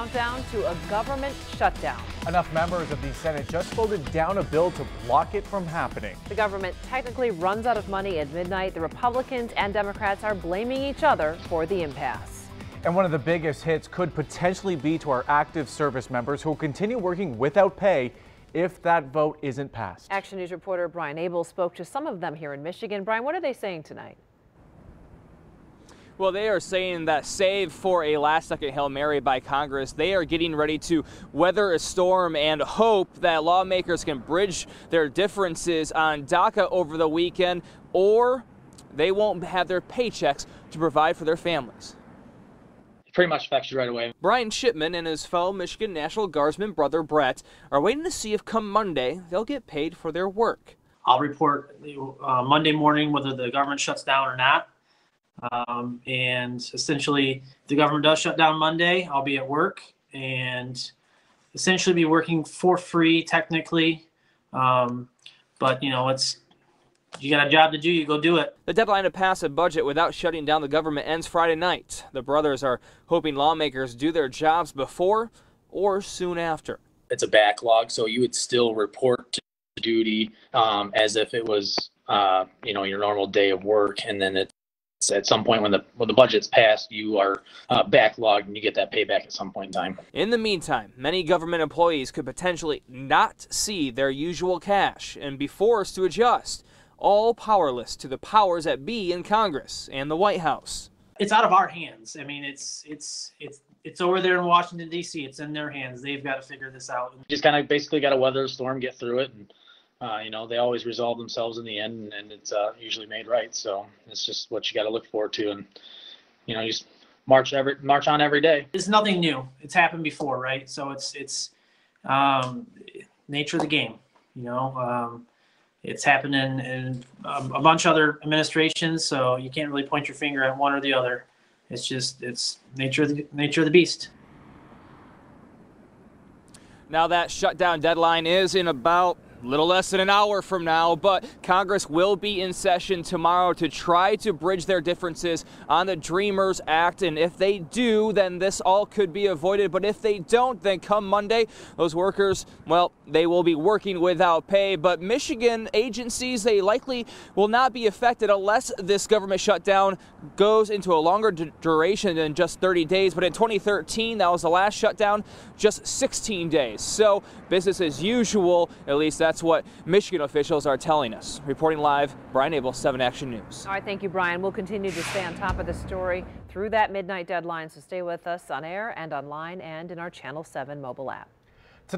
countdown to a government shutdown. Enough members of the Senate just voted down a bill to block it from happening. The government technically runs out of money at midnight. The Republicans and Democrats are blaming each other for the impasse. And one of the biggest hits could potentially be to our active service members who will continue working without pay if that vote isn't passed. Action News reporter Brian Abel spoke to some of them here in Michigan. Brian, what are they saying tonight? Well, they are saying that save for a last-second Hail Mary by Congress, they are getting ready to weather a storm and hope that lawmakers can bridge their differences on DACA over the weekend, or they won't have their paychecks to provide for their families. It pretty much affects you right away. Brian Shipman and his fellow Michigan National Guardsman brother Brett are waiting to see if come Monday they'll get paid for their work. I'll report Monday morning whether the government shuts down or not. And essentially, if the government does shut down Monday, I'll be at work and essentially be working for free technically. But you know, you got a job to do, you go do it. The deadline to pass a budget without shutting down the government ends Friday night. The brothers are hoping lawmakers do their jobs before or soon after. It's a backlog, so you would still report to duty as if it was your normal day of work, and then it's at some point when the budget's passed, you are backlogged and you get that payback at some point in time. In the meantime, many government employees could potentially not see their usual cash and be forced to adjust, all powerless to the powers that be in Congress and the White House. It's out of our hands. I mean, it's over there in Washington, D.C. It's in their hands. They've got to figure this out. Just kind of basically got to weather the storm, get through it, and they always resolve themselves in the end, and it's usually made right. So it's just what you got to look forward to, and you just march on every day. It's nothing new. It's happened before, right? So it's nature of the game. It's happened in a bunch of other administrations, so you can't really point your finger at one or the other. It's nature of the beast. Now that shutdown deadline is in about little less than an hour from now, but Congress will be in session tomorrow to try to bridge their differences on the Dreamers Act. And if they do, then this all could be avoided. But if they don't, then come Monday, those workers, well, they will be working without pay. But Michigan agencies, they likely will not be affected unless this government shutdown goes into a longer duration than just 30 days. But in 2013, that was the last shutdown, just 16 days. So business as usual, at least that's what Michigan officials are telling us. Reporting live, Brian Abel, 7 Action News. All right, thank you, Brian. We'll continue to stay on top of the story through that midnight deadline, so stay with us on air and online and in our Channel 7 mobile app.